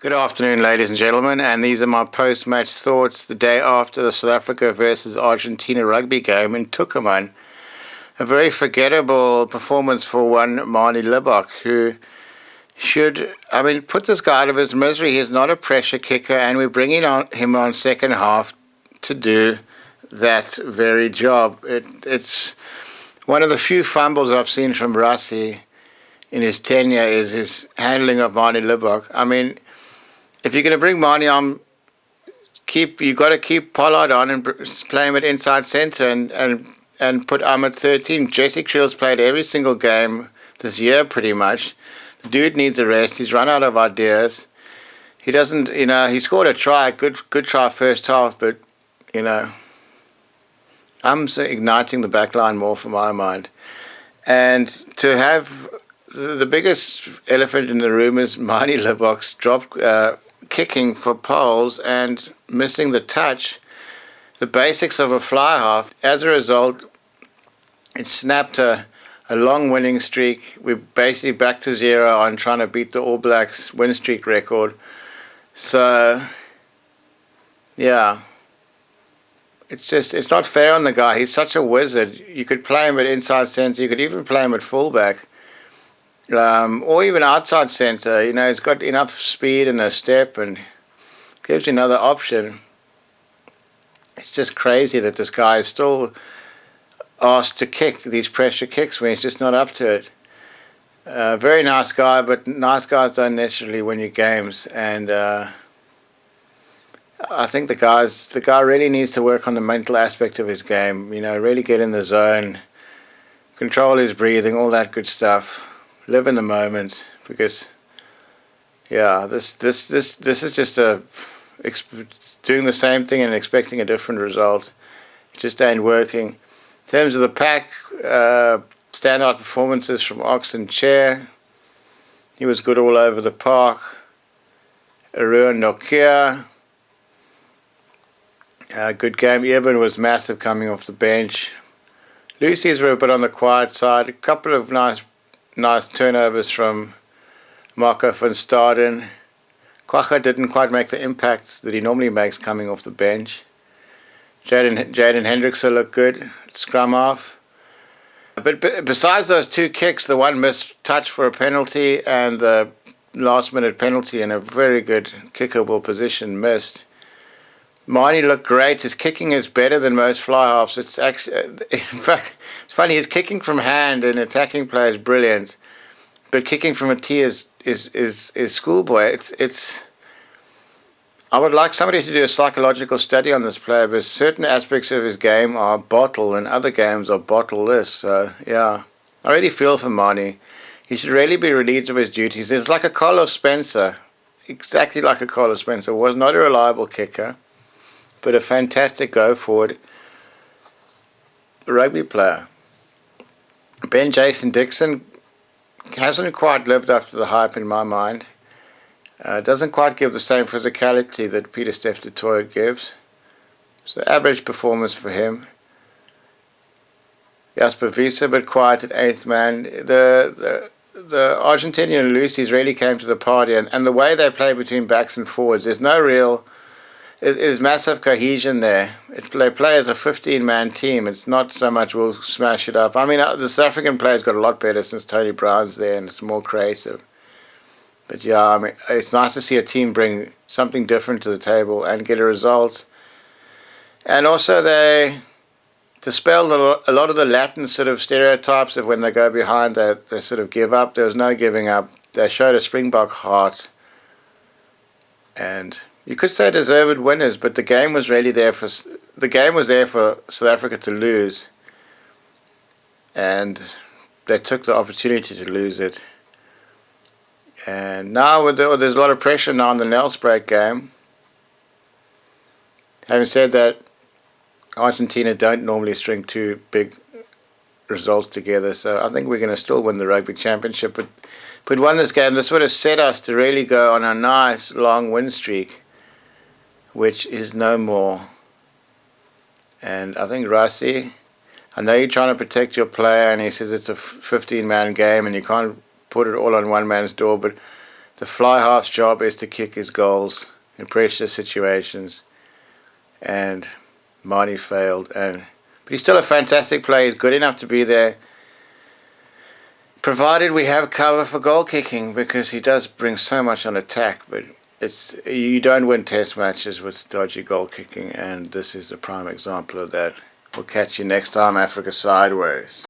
Good afternoon, ladies and gentlemen, and these are my post-match thoughts the day after the South Africa versus Argentina rugby game in Tucuman. A very forgettable performance for one Manie Libbok, who put this guy out of his misery. He's not a pressure kicker, and we're bringing him on second half to do that very job. It's one of the few fumbles I've seen from Rassie in his tenure is his handling of Manie Libbok. I mean, if you're going to bring Manie on, you got to keep Pollard on and play him at inside centre and put at 13. Jesse Creel's played every single game this year pretty much. The dude needs a rest. He's run out of ideas. He doesn't, he scored a try, good try first half, but, I'm igniting the back line more for my mind. And to have the biggest elephant in the room is Manie Libbok's kicking for poles and missing the touch, the basics of a fly half. As a result, it snapped a long winning streak. We're basically back to zero on trying to beat the All Blacks win streak record. So, yeah, it's not fair on the guy. He's such a wizard. You could play him at inside centre. You could even play him at fullback. Or even outside centre. He's got enough speed and a step and gives you another option. It's just crazy that this guy is still asked to kick these pressure kicks when he's just not up to it. Very nice guy, but nice guys don't necessarily win you games. And I think the guy really needs to work on the mental aspect of his game. Really get in the zone, control his breathing, all that good stuff. Live in the moment, because this is just doing the same thing and expecting a different result. It just ain't working. In terms of the pack, standout performances from Ox and Chair. He was good all over the park. Arua Nokia, good game. Eben was massive coming off the bench. Lucy's were a bit on the quiet side. A couple of nice turnovers from Marco van Staden. Kwacha didn't quite make the impact that he normally makes coming off the bench. Jaden Hendrickson looked good at scrum half. But besides those two kicks, the one missed touch for a penalty and the last minute penalty in a very good kickable position missed, Manie looked great. His kicking is better than most fly halves. It's actually, in fact, it's funny. His kicking from hand and attacking play is brilliant, but kicking from a tee is schoolboy. I would like somebody to do a psychological study on this player, because certain aspects of his game are bottle and other games are bottleless. So yeah, I really feel for Manie. He should really be relieved of his duties. It's like a Carlos Spencer, exactly like a Carlos Spencer. Was not a reliable kicker, but a fantastic go-forward rugby player. Ben Jason Dixon hasn't quite lived up to the hype in my mind. Doesn't quite give the same physicality that Peter Steph du Toit gives. So average performance for him. Jasper Wiese, a bit quiet at 8th man. The Argentinian Lucy's really came to the party, and the way they play between backs and forwards, there's no real... There's massive cohesion there. They play as a 15-man team. It's not so much we'll smash it up. I mean, the South African players got a lot better since Tony Brown's there, and it's more creative. But yeah, I mean, it's nice to see a team bring something different to the table and get a result. And also they dispelled a lot of the Latin sort of stereotypes of when they go behind, they sort of give up. There was no giving up. They showed a Springbok heart. And you could say deserved winners, but the game was really there for South Africa to lose, and they took the opportunity to lose it. And now there's a lot of pressure now on the Nelspruit game. Having said that, Argentina don't normally string two big results together, so I think we're going to still win the Rugby Championship. But if we'd won this game, this would have set us to really go on a nice long win streak, which is no more. And I think Rassie, I know you're trying to protect your player, and he says it's a 15-man game and you can't put it all on one man's door, but The fly half's job is to kick his goals in pressure situations, and Manie failed. But he's still a fantastic player. He's good enough to be there, provided we have cover for goal kicking, because he does bring so much on attack. But you don't win test matches with dodgy goal kicking, and this is a prime example of that. We'll catch you next time, Africa Sideways.